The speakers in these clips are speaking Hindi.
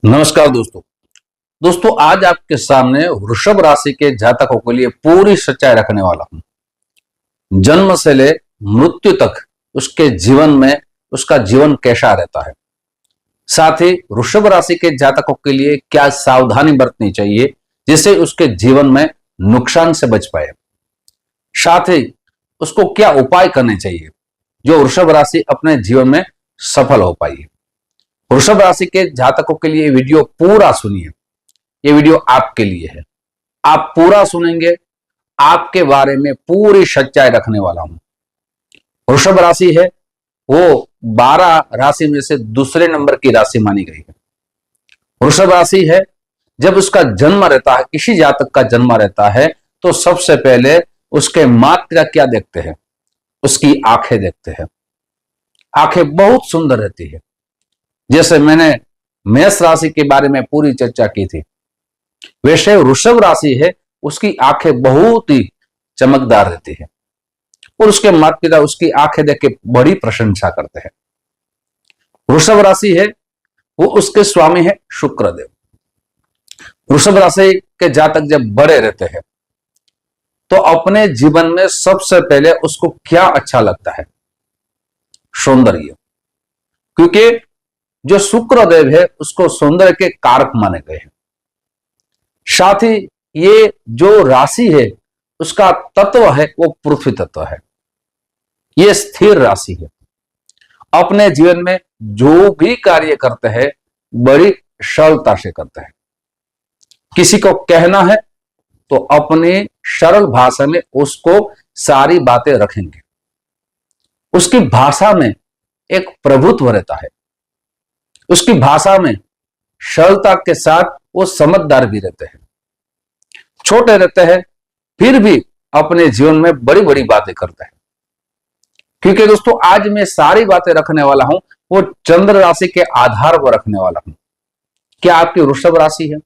नमस्कार दोस्तों। आज आपके सामने वृषभ राशि के जातकों के लिए पूरी सच्चाई रखने वाला हूं। जन्म से ले मृत्यु तक उसके जीवन में उसका जीवन कैसा रहता है, साथ ही वृषभ राशि के जातकों के लिए क्या सावधानी बरतनी चाहिए जिससे उसके जीवन में नुकसान से बच पाए, साथ ही उसको क्या उपाय करने चाहिए जो वृषभ राशि अपने जीवन में सफल हो पाई। वृषभ राशि के जातकों के लिए वीडियो पूरा सुनिए। ये वीडियो आपके लिए है। आप पूरा सुनेंगे, आपके बारे में पूरी सच्चाई रखने वाला हूं। वृषभ राशि है वो 12 राशि में से दूसरे नंबर की राशि मानी गई है। वृषभ राशि है, जब उसका जन्म रहता है, किसी जातक का जन्म रहता है तो सबसे पहले उसके माता पिता क्या देखते हैं, उसकी आंखें देखते हैं। आंखें बहुत सुंदर रहती है। जैसे मैंने मेष राशि के बारे में पूरी चर्चा की थी, वैसे वृषभ राशि है उसकी आंखें बहुत ही चमकदार रहती है और उसके माता पिता उसकी आंखें देख के बड़ी प्रशंसा करते हैं। वृषभ राशि है वो उसके स्वामी है शुक्रदेव। वृषभ राशि के जातक जब बड़े रहते हैं तो अपने जीवन में सबसे पहले उसको क्या अच्छा लगता है, सौंदर्य। क्योंकि जो शुक्रदेव है उसको सौंदर्य के कारक माने गए हैं। साथ ही ये जो राशि है उसका तत्व है वो पृथ्वी तत्व है। ये स्थिर राशि है। अपने जीवन में जो भी कार्य करते हैं बड़ी सरलता से करते हैं। किसी को कहना है तो अपनी सरल भाषा में उसको सारी बातें रखेंगे। उसकी भाषा में एक प्रभुत्व रहता है। उसकी भाषा में सरलता के साथ वो समझदार भी रहते हैं। छोटे रहते हैं फिर भी अपने जीवन में बड़ी बड़ी बातें करते हैं। क्योंकि दोस्तों आज मैं सारी बातें रखने वाला हूं वो चंद्र राशि के आधार पर रखने वाला हूं। क्या आपकी वृषभ राशि है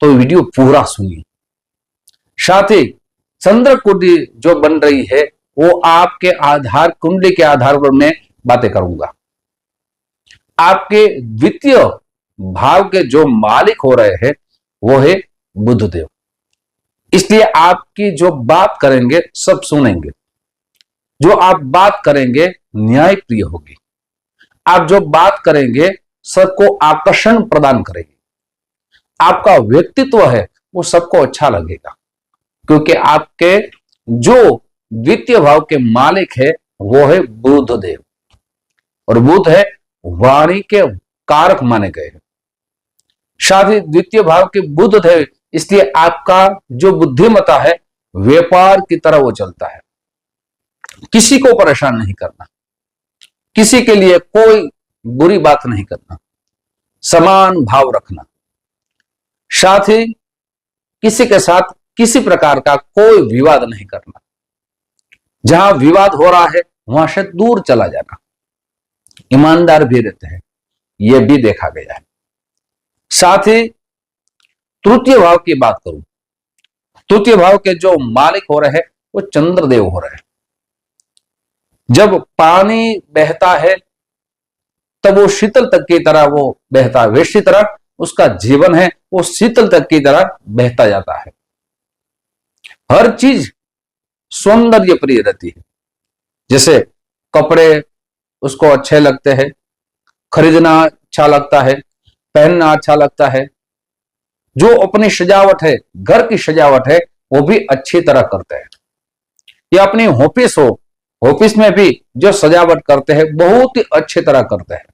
तो वीडियो पूरा सुनिए। साथ ही चंद्र कुंडली जो बन रही है वो आपके आधार कुंडली के आधार पर मैं बातें करूंगा। आपके द्वितीय भाव के जो मालिक हो रहे हैं वो है बुध देव। इसलिए आपकी जो बात करेंगे सब सुनेंगे। जो आप बात करेंगे न्याय प्रिय होगी। आप जो बात करेंगे सबको आकर्षण प्रदान करेगी। आपका व्यक्तित्व है वो सबको अच्छा लगेगा। क्योंकि आपके जो द्वितीय भाव के मालिक है वो है बुध देव और बुध है वाणी के कारक माने गए हैं। साथ ही द्वितीय भाव के बुध देव, इसलिए आपका जो बुद्धिमत्ता है व्यापार की तरह वो चलता है। किसी को परेशान नहीं करना, किसी के लिए कोई बुरी बात नहीं करना, समान भाव रखना। साथ ही किसी के साथ किसी प्रकार का कोई विवाद नहीं करना। जहां विवाद हो रहा है वहां से दूर चला जाना। ईमानदार भी रहते हैं, यह भी देखा गया है। साथ ही तृतीय भाव की बात करूं, तृतीय भाव के जो मालिक हो रहे हैं वो चंद्रदेव हो रहे हैं। जब पानी बहता है तब वो शीतल तक की तरह वो बहता है, वैसी तरह उसका जीवन है वो शीतल तक की तरह बहता जाता है। हर चीज सौंदर्य प्रिय रहती है। जैसे कपड़े उसको अच्छे लगते हैं, खरीदना अच्छा लगता है, पहनना अच्छा लगता है। जो अपनी सजावट है, घर की सजावट है वो भी अच्छी तरह करते हैं। या अपनी ऑफिस हो, ऑफिस में भी जो सजावट करते हैं बहुत ही अच्छी तरह करते हैं।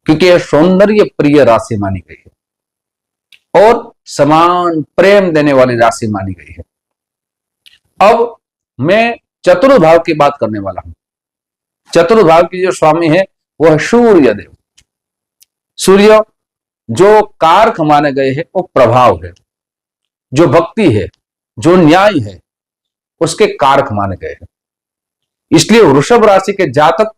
क्योंकि यह सौंदर्य प्रिय राशि मानी गई है और समान प्रेम देने वाली राशि मानी गई है। अब मैं चतुर्थ भाव की बात करने वाला हूं। चतुर्थ भाव की जो स्वामी है वह सूर्य देव। सूर्य जो कारक माने गए हैं वो प्रभाव है, जो भक्ति है, जो न्याय है उसके कारक माने गए हैं। इसलिए वृषभ राशि के जातक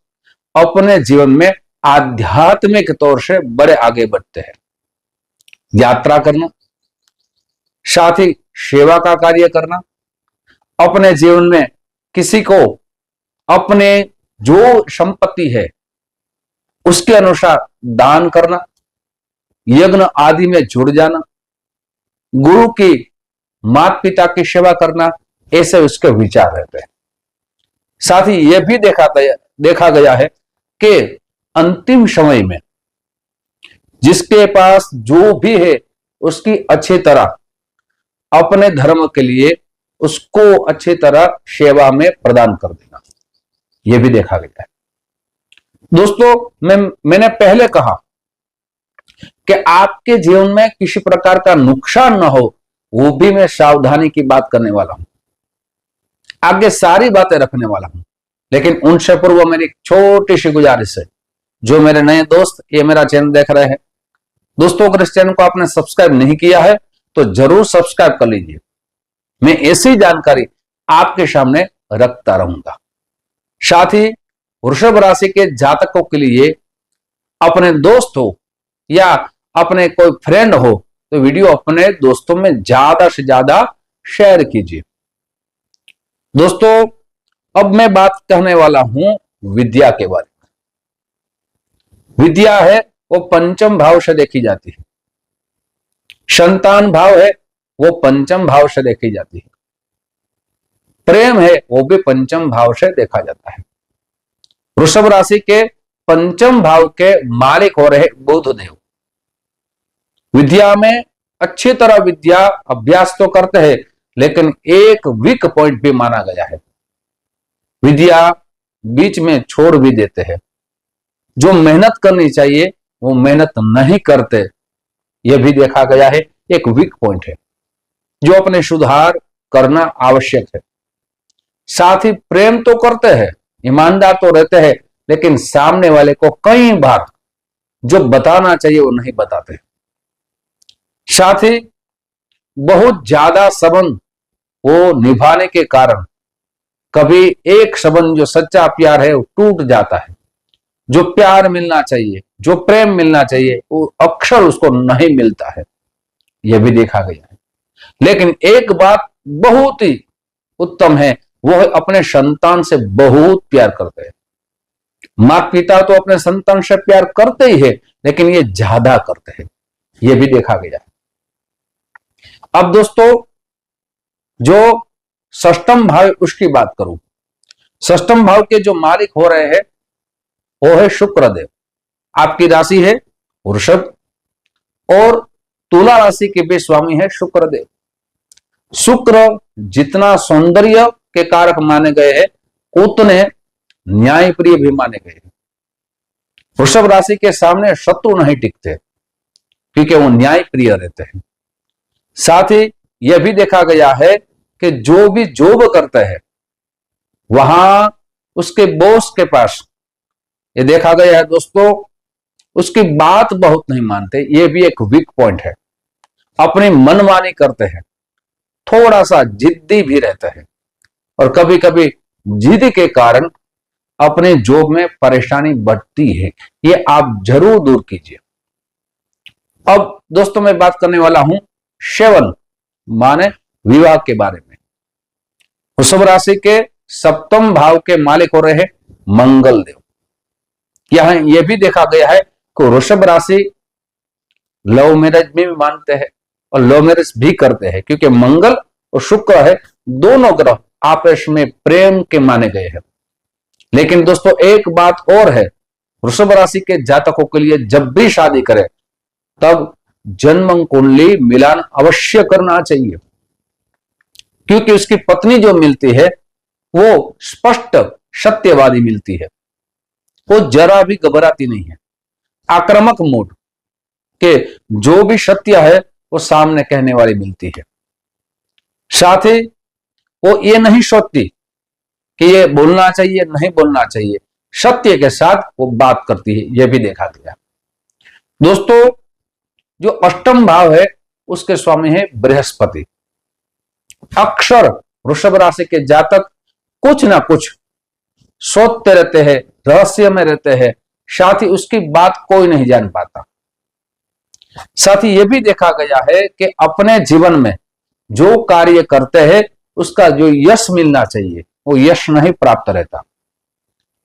अपने जीवन में आध्यात्मिक तौर से बड़े आगे बढ़ते हैं। यात्रा करना, साथ ही सेवा का कार्य करना, अपने जीवन में किसी को अपने जो संपत्ति है उसके अनुसार दान करना, यज्ञ आदि में जुड़ जाना, गुरु की, माता पिता की सेवा करना, ऐसे उसके विचार रहते हैं। साथ ही यह भी देखा गया है कि अंतिम समय में जिसके पास जो भी है उसकी अच्छी तरह अपने धर्म के लिए उसको अच्छी तरह सेवा में प्रदान कर देना, यह भी देखा गया है। दोस्तों, मैंने पहले कहा कि आपके जीवन में किसी प्रकार का नुकसान न हो, वो भी मैं सावधानी की बात करने वाला हूं, आगे सारी बातें रखने वाला हूं। लेकिन उनसे पूर्व मेरी छोटी सी गुजारिश है, जो मेरे नए दोस्त ये मेरा चैनल देख रहे हैं, दोस्तों अगर इस चैनल को आपने सब्सक्राइब नहीं किया है तो जरूर सब्सक्राइब कर लीजिए। मैं ऐसी जानकारी आपके सामने रखता रहूंगा। साथ ही वृषभ राशि के जातकों के लिए अपने दोस्त हो या अपने कोई फ्रेंड हो तो वीडियो अपने दोस्तों में ज्यादा से ज्यादा शेयर कीजिए। दोस्तों, अब मैं बात कहने वाला हूं विद्या के बारे में। विद्या है वो पंचम भाव से देखी जाती है, संतान भाव है वो पंचम भाव से देखी जाती है, प्रेम है वो भी पंचम भाव से देखा जाता है। वृषभ राशि के पंचम भाव के मालिक हो रहे बुध देव विद्या में अच्छी तरह विद्या अभ्यास तो करते हैं, लेकिन एक वीक पॉइंट भी माना गया है, विद्या बीच में छोड़ भी देते हैं। जो मेहनत करनी चाहिए वो मेहनत नहीं करते, यह भी देखा गया है, एक वीक पॉइंट है जो अपने सुधार करना आवश्यक है। साथ ही प्रेम तो करते हैं, ईमानदार तो रहते हैं, लेकिन सामने वाले को कई बार जो बताना चाहिए वो नहीं बताते। साथ ही बहुत ज्यादा संबंध वो निभाने के कारण कभी एक संबंध जो सच्चा प्यार है वो टूट जाता है। जो प्यार मिलना चाहिए, जो प्रेम मिलना चाहिए, वो अक्सर उसको नहीं मिलता है, यह भी देखा गया है। लेकिन एक बात बहुत ही उत्तम है, वो है अपने संतान से बहुत प्यार करते हैं। माता पिता तो अपने संतान से प्यार करते ही है, लेकिन ये ज्यादा करते हैं, यह भी देखा गया है। अब दोस्तों, जो षष्ठम भाव उसकी बात करूं, षष्ठम भाव के जो मालिक हो रहे हैं वो है शुक्रदेव। आपकी राशि है वृषभ और तुला राशि के भी स्वामी है शुक्रदेव। शुक्र जितना सौंदर्य के कारक माने गए हैं, उतने न्यायप्रिय भी माने गए हैं। वृषभ राशि के सामने शत्रु नहीं टिकते, क्योंकि वो न्यायप्रिय रहते हैं। साथ ही यह भी देखा गया है कि जो भी जॉब करते हैं वहां उसके बॉस के पास, ये देखा गया है दोस्तों, उसकी बात बहुत नहीं मानते, ये भी एक वीक पॉइंट है। अपनी मनमानी करते हैं, थोड़ा सा जिद्दी भी रहते हैं, और कभी कभी जिद के कारण अपने जॉब में परेशानी बढ़ती है, ये आप जरूर दूर कीजिए। अब दोस्तों मैं बात करने वाला हूं सेवन माने विवाह के बारे में। वृषभ राशि के सप्तम भाव के मालिक हो रहे हैं मंगल देव। यहां यह भी देखा गया है कि वृषभ राशि लव मैरिज में भी मानते हैं और लव मैरिज भी करते हैं, क्योंकि मंगल और शुक्र है, दोनों ग्रह आपस में प्रेम के माने गए हैं। लेकिन दोस्तों एक बात और है, वृषभ राशि के जातकों के लिए जब भी शादी करें तब जन्म कुंडली मिलान अवश्य करना चाहिए, क्योंकि उसकी पत्नी जो मिलती है वो स्पष्ट सत्यवादी मिलती है, वो जरा भी घबराती नहीं है, आक्रामक मूड के जो भी सत्य है वो सामने कहने वाली मिलती है। साथ ही वो ये नहीं सोचती कि ये बोलना चाहिए नहीं बोलना चाहिए, सत्य के साथ वो बात करती है, यह भी देखा गया। दोस्तों जो अष्टम भाव है उसके स्वामी है बृहस्पति। अक्सर वृषभ राशि के जातक कुछ ना कुछ सोचते रहते हैं, रहस्य में रहते हैं, साथ ही उसकी बात कोई नहीं जान पाता। साथ ही यह भी देखा गया है कि अपने जीवन में जो कार्य करते हैं उसका जो यश मिलना चाहिए वो यश नहीं प्राप्त रहता।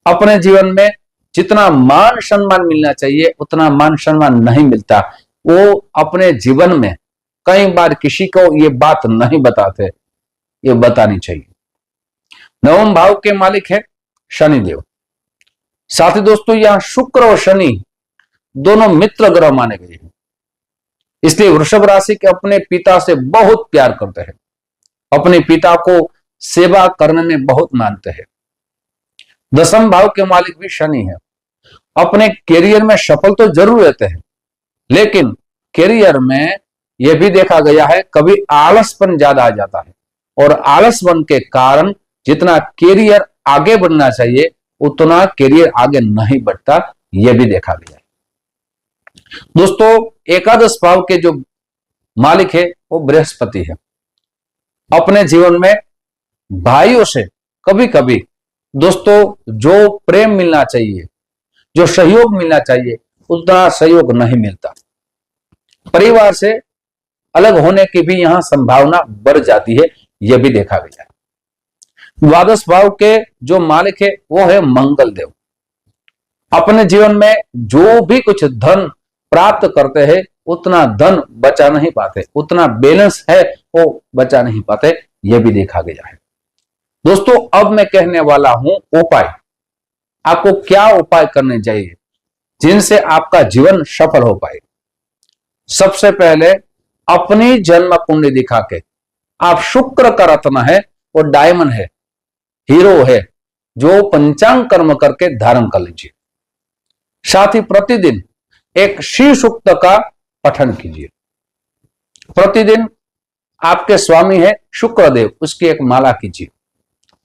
अपने जीवन में जितना मान सम्मान मिलना चाहिए उतना मान सम्मान नहीं मिलता, वो अपने जीवन में कई बार किसी को ये बात नहीं बताते, ये बतानी चाहिए। नवम भाव के मालिक है शनिदेव। साथ ही दोस्तों यहां शुक्र और शनि दोनों मित्र ग्रह माने गए हैं, इसलिए वृषभ राशि के अपने पिता से बहुत प्यार करते हैं, अपने पिता को सेवा करने में बहुत मानते हैं। दसम भाव के मालिक भी शनि है। अपने कैरियर में सफल तो जरूर रहते हैं, लेकिन कैरियर में यह भी देखा गया है कभी आलसपन ज्यादा आ जाता है, और आलसपन के कारण जितना कैरियर आगे बढ़ना चाहिए उतना कैरियर आगे नहीं बढ़ता, यह भी देखा गया है। दोस्तों एकादश भाव के जो मालिक है वो बृहस्पति है। अपने जीवन में भाइयों से कभी कभी दोस्तों जो प्रेम मिलना चाहिए, जो सहयोग मिलना चाहिए, उतना सहयोग नहीं मिलता। परिवार से अलग होने की भी यहां संभावना बढ़ जाती है, यह भी देखा गया है। द्वादश भाव के जो मालिक है वो है मंगल देव। अपने जीवन में जो भी कुछ धन प्राप्त करते हैं उतना धन बचा नहीं पाते, उतना बैलेंस है वो बचा नहीं पाते, यह भी देखा गया है। दोस्तों अब मैं कहने वाला हूं उपाय, आपको क्या उपाय करने चाहिए जिनसे आपका जीवन सफल हो पाए। सबसे पहले अपनी जन्म कुंडली दिखा के, आप शुक्र का रत्न है और डायमंड है, हीरो है, जो पंचांग कर्म करके धारण कर लीजिए। साथ ही प्रतिदिन एक शिव सूक्त का पठन कीजिए। प्रतिदिन आपके स्वामी है शुक्रदेव, उसकी एक माला कीजिए।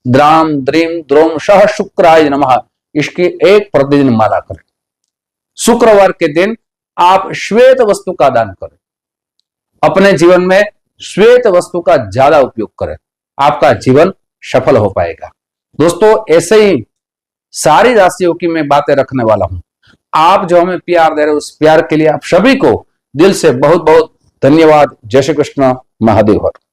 द्राम द्रीम द्रोम सह शुक्राय नमः, इसकी एक प्रतिदिन माला करें। शुक्रवार के दिन आप श्वेत वस्तु का दान करें। अपने जीवन में श्वेत वस्तु का ज्यादा उपयोग करें, आपका जीवन सफल हो पाएगा। दोस्तों ऐसे ही सारी राशियों की मैं बातें रखने वाला हूं। आप जो हमें प्यार दे रहे हो उस प्यार के लिए आप सभी को दिल से बहुत बहुत धन्यवाद। जय श्री कृष्ण, महादेव हर।